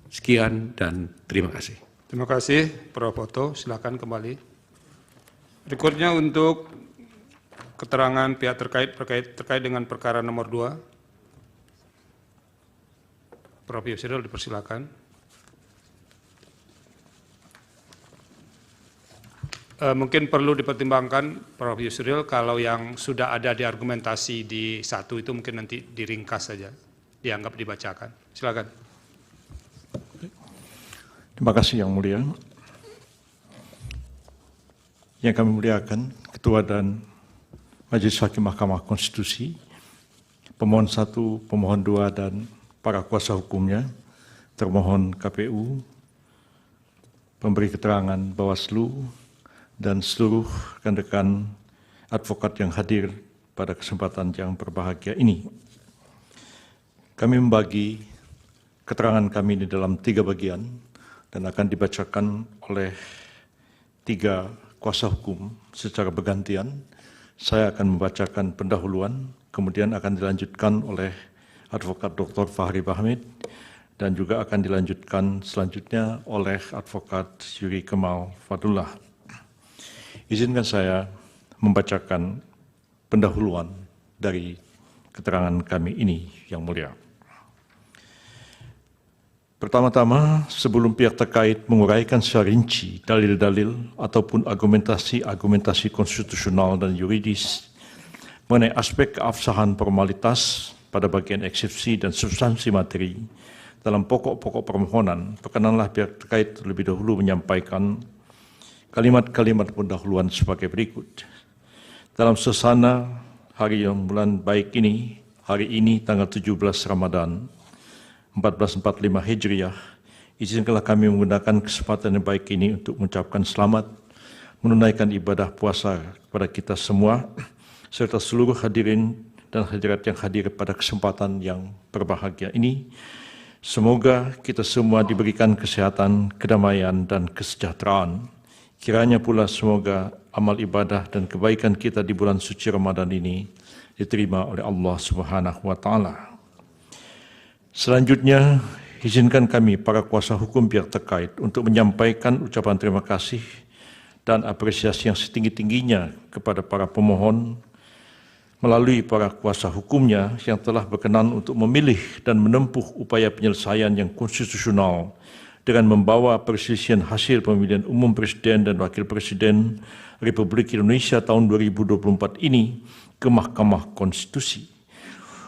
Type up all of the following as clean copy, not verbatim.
Sekian dan terima kasih. Terima kasih, Prof. Otto. Silakan kembali. Berikutnya untuk keterangan pihak terkait dengan perkara nomor 2. Prof. Yusril, dipersilakan. Mungkin perlu dipertimbangkan, Prof. Yusril, kalau yang sudah ada di argumentasi di 1 itu mungkin nanti diringkas saja, dianggap dibacakan. Silakan. Terima kasih Yang Mulia. Yang kami muliakan, Ketua dan Majelis Hakim Mahkamah Konstitusi, pemohon 1, pemohon 2, dan para kuasa hukumnya, termohon KPU, pemberi keterangan Bawaslu, dan seluruh rekan-rekan advokat yang hadir pada kesempatan yang berbahagia ini. Kami membagi keterangan kami ini dalam 3 bagian dan akan dibacakan oleh 3 kuasa hukum secara bergantian. Saya akan membacakan pendahuluan, kemudian akan dilanjutkan oleh Advokat Dr. Fahri Bahmid, dan juga akan dilanjutkan selanjutnya oleh Advokat Yuri Kemal Fadullah. Izinkan saya membacakan pendahuluan dari keterangan kami ini, Yang Mulia. Pertama-tama, sebelum pihak terkait menguraikan secara rinci dalil-dalil ataupun argumentasi konstitusional dan yuridis mengenai aspek keabsahan formalitas pada bagian eksepsi dan substansi materi dalam pokok-pokok permohonan, perkenanlah pihak terkait terlebih dahulu menyampaikan kalimat-kalimat pendahuluan sebagai berikut. Dalam suasana hari yang bulan baik ini, hari ini tanggal 17 Ramadan 1445 Hijriah, izinkanlah kami menggunakan kesempatan yang baik ini untuk mengucapkan selamat menunaikan ibadah puasa kepada kita semua, serta seluruh hadirin dan hadirat yang hadir pada kesempatan yang berbahagia ini. Semoga kita semua diberikan kesehatan, kedamaian, dan kesejahteraan. Kiranya pula semoga amal ibadah dan kebaikan kita di bulan suci Ramadan ini diterima oleh Allah Subhanahu wa Ta'ala. Selanjutnya, izinkan kami para kuasa hukum pihak terkait untuk menyampaikan ucapan terima kasih dan apresiasi yang setinggi-tingginya kepada para pemohon melalui para kuasa hukumnya yang telah berkenan untuk memilih dan menempuh upaya penyelesaian yang konstitusional dengan membawa perselisihan hasil pemilihan umum Presiden dan Wakil Presiden Republik Indonesia tahun 2024 ini ke Mahkamah Konstitusi.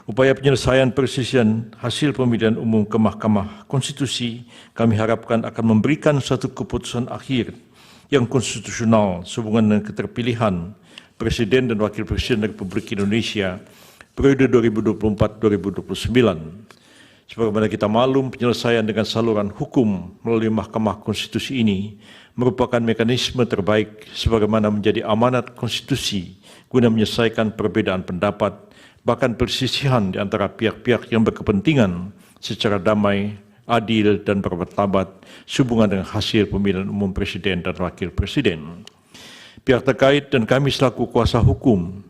Upaya penyelesaian perselisihan hasil pemilihan umum ke Mahkamah Konstitusi kami harapkan akan memberikan suatu keputusan akhir yang konstitusional sehubungan dengan keterpilihan Presiden dan Wakil Presiden Republik Indonesia periode 2024-2029. Sebagaimana kita maklum, penyelesaian dengan saluran hukum melalui Mahkamah Konstitusi ini merupakan mekanisme terbaik sebagaimana menjadi amanat konstitusi guna menyelesaikan perbedaan pendapat, bahkan perselisihan di antara pihak-pihak yang berkepentingan secara damai, adil, dan bermartabat sehubungan dengan hasil pemilihan umum Presiden dan Wakil Presiden. Pihak terkait dan kami selaku kuasa hukum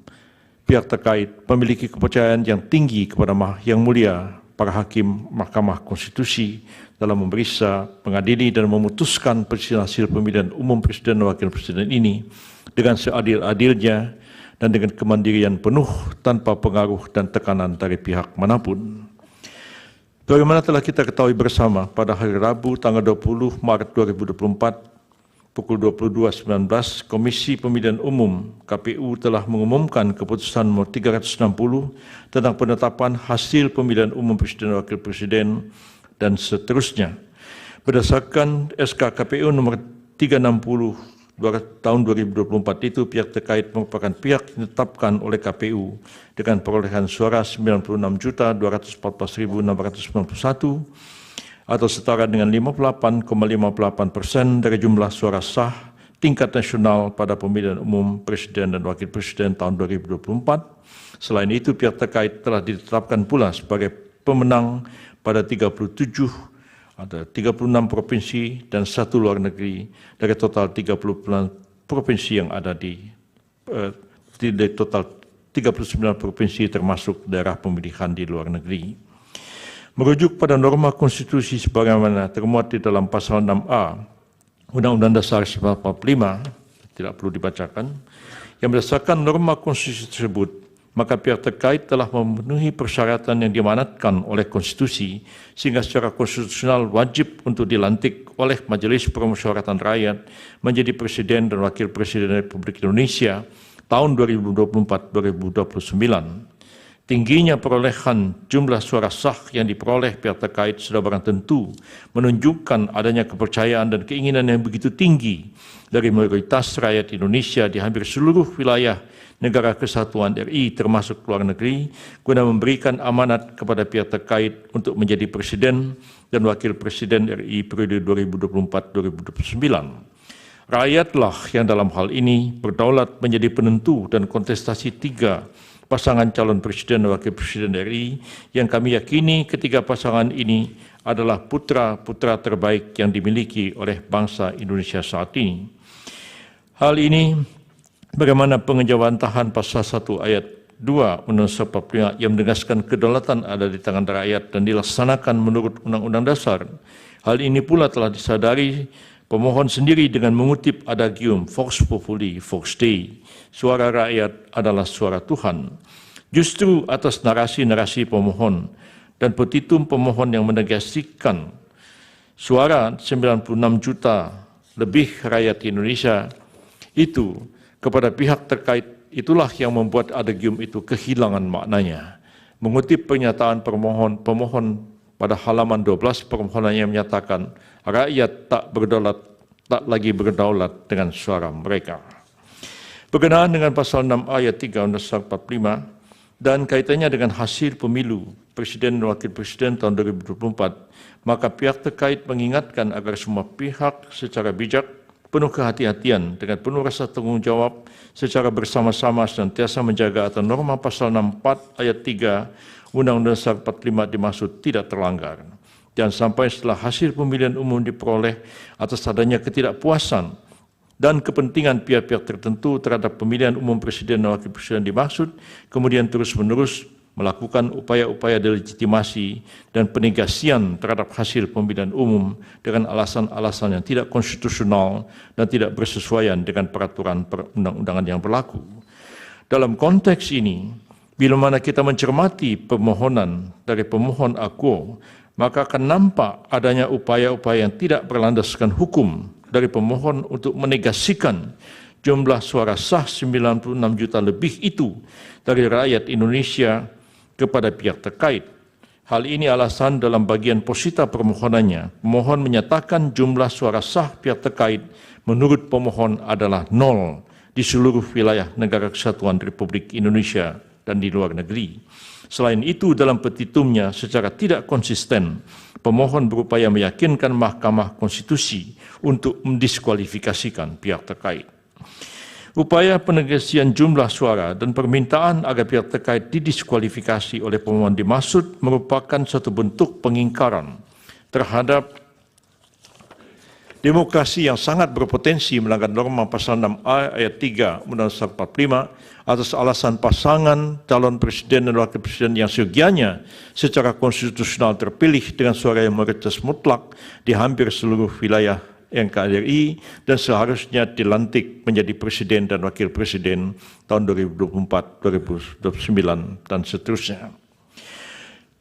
pihak terkait memiliki kepercayaan yang tinggi kepada Yang Mulia para Hakim Mahkamah Konstitusi dalam memeriksa, mengadili, dan memutuskan perselisihan hasil pemilihan umum Presiden dan Wakil Presiden ini dengan seadil-adilnya dan dengan kemandirian penuh tanpa pengaruh dan tekanan dari pihak manapun. Bagaimana telah kita ketahui bersama, pada hari Rabu tanggal 20 Maret 2024 pukul 22.19, Komisi Pemilihan Umum KPU telah mengumumkan keputusan nomor 360 tentang penetapan hasil pemilihan umum Presiden dan Wakil Presiden dan seterusnya. Berdasarkan SK KPU nomor 360 tahun 2024 itu, pihak terkait merupakan pihak yang ditetapkan oleh KPU dengan perolehan suara 96.214.691 atau setara dengan 58,58% dari jumlah suara sah tingkat nasional pada pemilihan umum Presiden dan Wakil Presiden tahun 2024. Selain itu, pihak terkait telah ditetapkan pula sebagai pemenang pada 36 provinsi dan 1 luar negeri dari total 30 provinsi yang ada di total 39 provinsi termasuk daerah pemilihan di luar negeri. Merujuk pada norma konstitusi sebagaimana termuat di dalam pasal 6A Undang-Undang Dasar 1945, tidak perlu dibacakan, yang berdasarkan norma konstitusi tersebut, maka pihak terkait telah memenuhi persyaratan yang diamanatkan oleh konstitusi sehingga secara konstitusional wajib untuk dilantik oleh Majelis Permusyawaratan Rakyat menjadi Presiden dan Wakil Presiden Republik Indonesia tahun 2024-2029. Tingginya perolehan jumlah suara sah yang diperoleh pihak terkait sudah barang tentu menunjukkan adanya kepercayaan dan keinginan yang begitu tinggi dari mayoritas rakyat Indonesia di hampir seluruh wilayah negara kesatuan RI termasuk luar negeri guna memberikan amanat kepada pihak terkait untuk menjadi Presiden dan Wakil Presiden RI periode 2024-2029. Rakyatlah yang dalam hal ini berdaulat menjadi penentu dan kontestasi tiga pasangan calon presiden dan wakil presiden RI yang kami yakini ketiga pasangan ini adalah putra-putra terbaik yang dimiliki oleh bangsa Indonesia saat ini. Hal ini bagaimana pengejawantahan pasal 1 ayat 2 Undang-Undang 45 yang menegaskan kedaulatan ada di tangan rakyat dan dilaksanakan menurut Undang-Undang Dasar. Hal ini pula telah disadari pemohon sendiri dengan mengutip adagium Vox Populi, Vox Dei, suara rakyat adalah suara Tuhan. Justru atas narasi-narasi pemohon dan petitum pemohon yang menegasikan suara 96 juta lebih rakyat Indonesia itu kepada pihak terkait, itulah yang membuat adagium itu kehilangan maknanya. Mengutip pernyataan pemohon pada halaman 12 permohonan yang menyatakan rakyat tak lagi berdaulat dengan suara mereka. Berkenaan dengan pasal 6 ayat 3 Undang-Undang 45 dan kaitannya dengan hasil pemilu Presiden dan Wakil Presiden tahun 2024, maka pihak terkait mengingatkan agar semua pihak secara bijak, penuh kehati-hatian, dengan penuh rasa tanggung jawab, secara bersama-sama senantiasa menjaga agar norma pasal 64 ayat 3 Undang-Undang 45 dimaksud tidak terlanggar. Dan sampai setelah hasil pemilihan umum diperoleh atas adanya ketidakpuasan dan kepentingan pihak-pihak tertentu terhadap pemilihan umum presiden dan wakil presiden dimaksud, kemudian terus-menerus melakukan upaya-upaya delegitimasi dan penegasian terhadap hasil pemilihan umum dengan alasan-alasan yang tidak konstitusional dan tidak bersesuaian dengan peraturan perundang-undangan yang berlaku. Dalam konteks ini, bila mana kita mencermati permohonan dari pemohon akuo, maka akan nampak adanya upaya-upaya yang tidak berlandaskan hukum dari pemohon untuk menegasikan jumlah suara sah 96 juta lebih itu dari rakyat Indonesia kepada pihak terkait. Hal ini alasan dalam bagian posita permohonannya, pemohon menyatakan jumlah suara sah pihak terkait menurut pemohon adalah 0 di seluruh wilayah negara kesatuan Republik Indonesia dan di luar negeri. Selain itu, dalam petitumnya secara tidak konsisten, pemohon berupaya meyakinkan Mahkamah Konstitusi untuk mendiskualifikasikan pihak terkait. Upaya penegasian jumlah suara dan permintaan agar pihak terkait didiskualifikasi oleh pemohon dimaksud merupakan suatu bentuk pengingkaran terhadap demokrasi yang sangat berpotensi melanggar norma pasal 6A ayat 3 Undang-Undang 45 atas alasan pasangan calon presiden dan wakil presiden yang seyogianya secara konstitusional terpilih dengan suara yang mayoritas mutlak di hampir seluruh wilayah NKRI dan seharusnya dilantik menjadi presiden dan wakil presiden tahun 2024, 2029 dan seterusnya.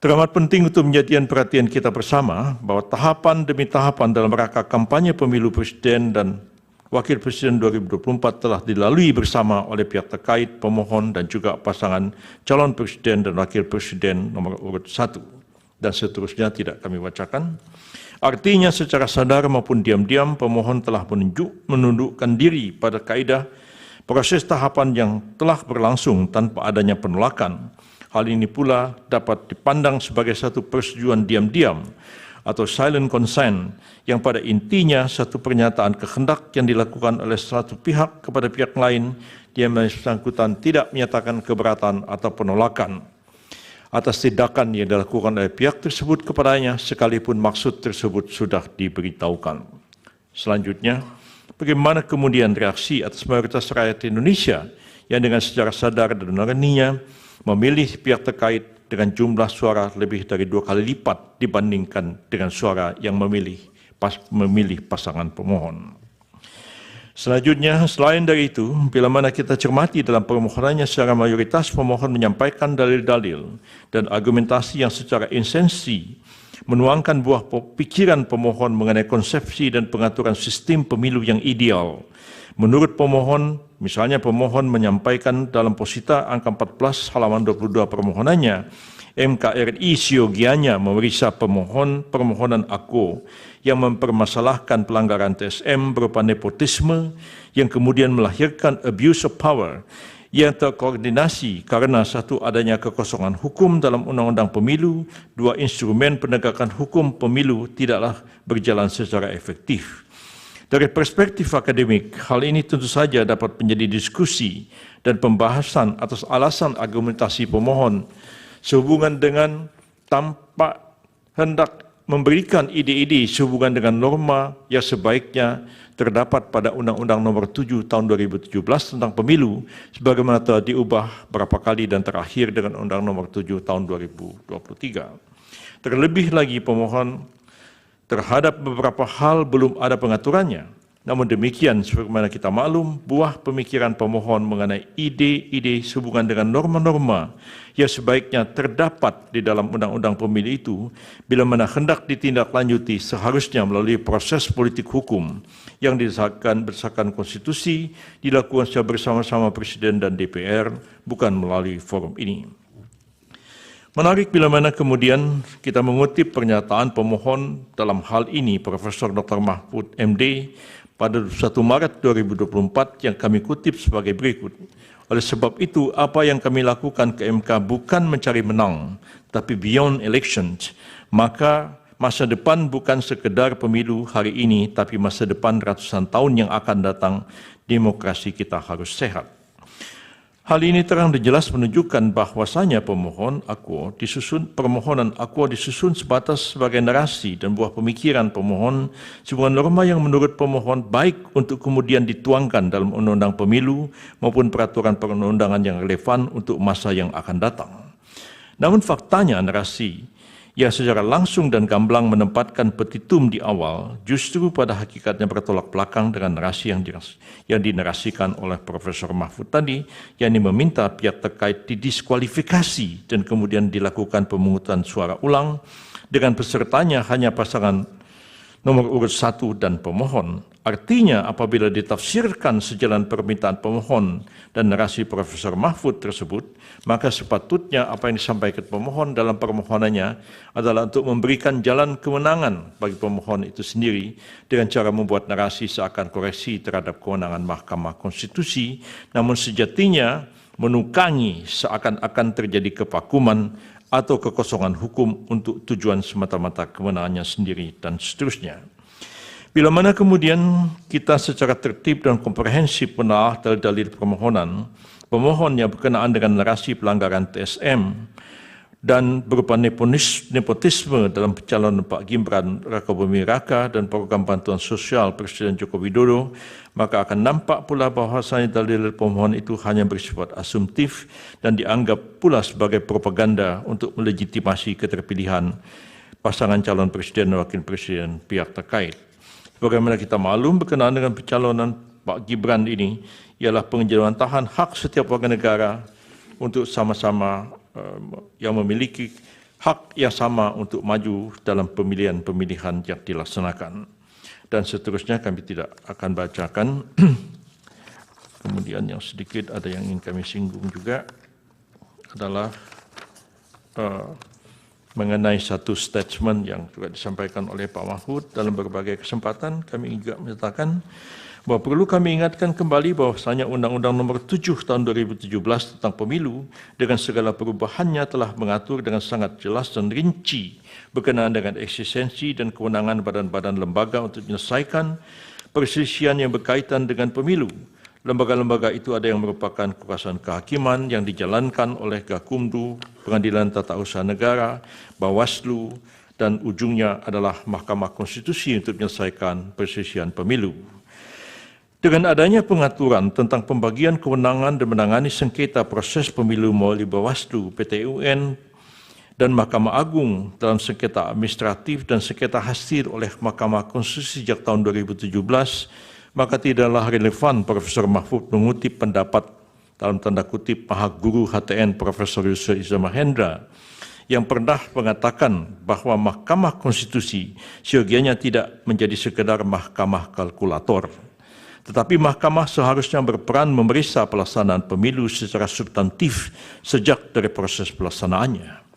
Teramat penting untuk menjadikan perhatian kita bersama bahwa tahapan demi tahapan dalam rangka kampanye pemilu presiden dan wakil presiden 2024 telah dilalui bersama oleh pihak terkait, pemohon dan juga pasangan calon presiden dan wakil presiden nomor urut 1 dan seterusnya tidak kami bacakan. Artinya secara sadar maupun diam-diam pemohon telah menundukkan diri pada kaedah proses tahapan yang telah berlangsung tanpa adanya penolakan. Hal ini pula dapat dipandang sebagai satu persetujuan diam-diam atau silent consent yang pada intinya satu pernyataan kehendak yang dilakukan oleh satu pihak kepada pihak lain yang bersangkutan tidak menyatakan keberatan atau penolakan atas tindakan yang dilakukan oleh pihak tersebut kepadanya sekalipun maksud tersebut sudah diberitahukan. Selanjutnya, bagaimana kemudian reaksi atas mayoritas rakyat Indonesia yang dengan secara sadar dan nuraninya memilih pihak terkait dengan jumlah suara lebih dari 2 kali lipat dibandingkan dengan suara yang memilih pasangan pemohon. Selanjutnya, selain dari itu, bila mana kita cermati dalam permohonannya secara mayoritas pemohon menyampaikan dalil-dalil dan argumentasi yang secara esensi menuangkan buah pikiran pemohon mengenai konsepsi dan pengaturan sistem pemilu yang ideal. Menurut pemohon, misalnya pemohon menyampaikan dalam posita angka 14 halaman 22 permohonannya, MKRI siogianya memeriksa permohonan Akuo yang mempermasalahkan pelanggaran TSM berupa nepotisme yang kemudian melahirkan abuse of power yang terkoordinasi karena satu, adanya kekosongan hukum dalam Undang-Undang Pemilu, dua, instrumen penegakan hukum pemilu tidaklah berjalan secara efektif. Dari perspektif akademik, hal ini tentu saja dapat menjadi diskusi dan pembahasan atas alasan argumentasi pemohon sehubungan dengan tampak hendak memberikan ide-ide sehubungan dengan norma yang sebaiknya terdapat pada Undang-Undang Nomor 7 Tahun 2017 tentang Pemilu sebagaimana telah diubah berapa kali dan terakhir dengan Undang Nomor 7 Tahun 2023. Terlebih lagi pemohon terhadap beberapa hal belum ada pengaturannya. Namun demikian, sebagaimana kita maklum, buah pemikiran pemohon mengenai ide-ide sehubungan dengan norma-norma yang sebaiknya terdapat di dalam Undang-Undang Pemilu itu, bila mana hendak ditindaklanjuti seharusnya melalui proses politik hukum yang disahkan berdasarkan konstitusi, dilakukan secara bersama-sama Presiden dan DPR, bukan melalui forum ini. Menarik bila mana kemudian kita mengutip pernyataan pemohon dalam hal ini Profesor Dr. Mahfud MD pada 1 Maret 2024 yang kami kutip sebagai berikut. Oleh sebab itu, apa yang kami lakukan ke MK bukan mencari menang, tapi beyond elections, maka masa depan bukan sekedar pemilu hari ini, tapi masa depan ratusan tahun yang akan datang, demokrasi kita harus sehat. Hal ini terang dan jelas menunjukkan bahwasanya permohonan Akuo disusun sebatas sebagai narasi dan buah pemikiran pemohon sebuah norma yang menurut pemohon baik untuk kemudian dituangkan dalam Undang-Undang Pemilu maupun peraturan perundangan yang relevan untuk masa yang akan datang. Namun faktanya narasi yang secara langsung dan gamblang menempatkan petitum di awal justru pada hakikatnya bertolak belakang dengan narasi yang dinarasikan oleh Profesor Mahfud tadi, yakni meminta pihak terkait didiskualifikasi dan kemudian dilakukan pemungutan suara ulang dengan pesertanya hanya pasangan nomor urut 1 dan pemohon. Artinya apabila ditafsirkan sejalan permintaan pemohon dan narasi Profesor Mahfud tersebut, maka sepatutnya apa yang disampaikan pemohon dalam permohonannya adalah untuk memberikan jalan kemenangan bagi pemohon itu sendiri dengan cara membuat narasi seakan koreksi terhadap kewenangan Mahkamah Konstitusi, namun sejatinya menukangi seakan-akan terjadi kevakuman atau kekosongan hukum untuk tujuan semata-mata kemenangannya sendiri dan seterusnya. Bila mana kemudian kita secara tertib dan komprehensif menelaah dalil-dalil permohonan, pemohon yang berkenaan dengan narasi pelanggaran TSM dan berupa nepotisme dalam pencalonan Pak Gibran Rakabuming Raka dan program bantuan sosial Presiden Joko Widodo, maka akan nampak pula bahwasanya dalil pemohon itu hanya bersifat asumtif dan dianggap pula sebagai propaganda untuk melegitimasi keterpilihan pasangan calon presiden dan wakil presiden pihak terkait. Bagaimana kita maklum berkenaan dengan pencalonan Pak Gibran ini ialah penjelajahan hak setiap warga negara untuk sama-sama yang memiliki hak yang sama untuk maju dalam pemilihan-pemilihan yang dilaksanakan. Dan seterusnya kami tidak akan bacakan. Kemudian yang sedikit ada yang ingin kami singgung juga adalah mengenai satu statement yang juga disampaikan oleh Pak Mahfud dalam berbagai kesempatan. Kami juga menyatakan bahwa perlu kami ingatkan kembali bahwasanya Undang-Undang Nomor 7 Tahun 2017 tentang Pemilu dengan segala perubahannya telah mengatur dengan sangat jelas dan rinci berkenaan dengan eksistensi dan kewenangan badan-badan lembaga untuk menyelesaikan perselisihan yang berkaitan dengan pemilu. Lembaga-lembaga itu ada yang merupakan kekuasaan kehakiman yang dijalankan oleh Gakumdu, Pengadilan Tata Usaha Negara, Bawaslu, dan ujungnya adalah Mahkamah Konstitusi untuk menyelesaikan perselisihan pemilu. Dengan adanya pengaturan tentang pembagian kewenangan dan menangani sengketa proses pemilu melalui Bawaslu, PT UN, dan Mahkamah Agung dalam sengketa administratif dan sengketa hasil oleh Mahkamah Konstitusi sejak tahun 2017, maka tidaklah relevan Profesor Mahfud mengutip pendapat dalam tanda kutip Maha Guru HTN Profesor Yusril Iza Mahendra yang pernah mengatakan bahwa Mahkamah Konstitusi seyogianya tidak menjadi sekedar mahkamah kalkulator, tetapi mahkamah seharusnya berperan memeriksa pelaksanaan pemilu secara substantif sejak dari proses pelaksanaannya.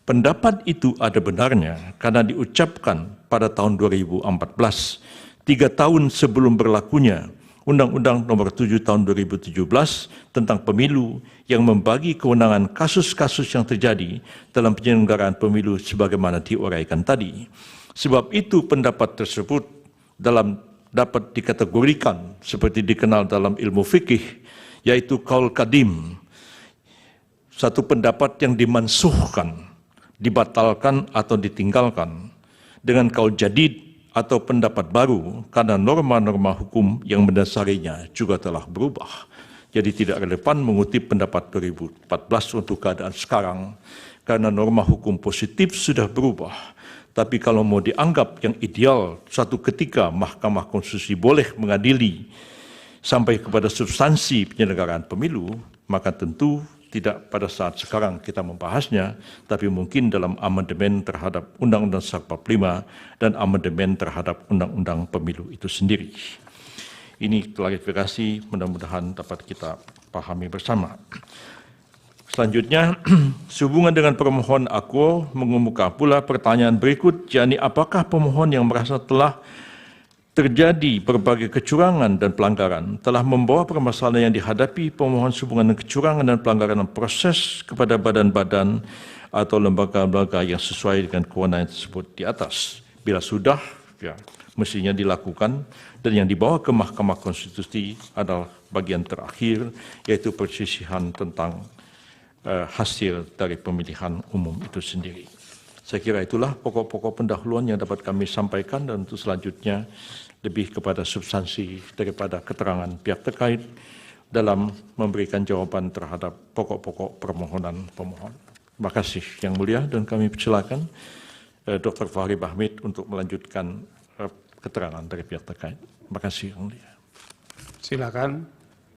Pendapat itu ada benarnya karena diucapkan pada tahun 2014, 3 tahun sebelum berlakunya Undang-Undang Nomor 7 Tahun 2017 tentang Pemilu yang membagi kewenangan kasus-kasus yang terjadi dalam penyelenggaraan pemilu sebagaimana diuraikan tadi. Sebab itu pendapat tersebut dapat dikategorikan seperti dikenal dalam ilmu fikih, yaitu qaul qadim, satu pendapat yang dimansuhkan, dibatalkan atau ditinggalkan, dengan qaul jadid atau pendapat baru karena norma-norma hukum yang mendasarinya juga telah berubah. Jadi tidak relevan mengutip pendapat 2014 untuk keadaan sekarang karena norma hukum positif sudah berubah. Tapi kalau mau dianggap yang ideal, suatu ketika Mahkamah Konstitusi boleh mengadili sampai kepada substansi penyelenggaraan pemilu, maka tentu tidak pada saat sekarang kita membahasnya, tapi mungkin dalam amandemen terhadap Undang-Undang 45 dan amandemen terhadap Undang-Undang Pemilu itu sendiri. Ini klarifikasi, mudah-mudahan dapat kita pahami bersama. Selanjutnya, sehubungan dengan permohon akuo mengemuka pula pertanyaan berikut, yakni apakah pemohon yang merasa telah terjadi berbagai kecurangan dan pelanggaran telah membawa permasalahan yang dihadapi pemohon sehubungan dengan kecurangan dan pelanggaran proses kepada badan-badan atau lembaga-lembaga yang sesuai dengan kewenangan tersebut di atas. Bila sudah, ya, mestinya dilakukan, dan yang dibawa ke Mahkamah Konstitusi adalah bagian terakhir, yaitu persisihan tentang hasil dari pemilihan umum itu sendiri. Saya kira itulah pokok-pokok pendahuluan yang dapat kami sampaikan, dan untuk selanjutnya lebih kepada substansi daripada keterangan pihak terkait dalam memberikan jawaban terhadap pokok-pokok permohonan pemohon. Terima kasih Yang Mulia, dan kami persilakan Dr. Fahri Bahmid untuk melanjutkan keterangan dari pihak terkait. Terima kasih Yang Mulia. Silakan.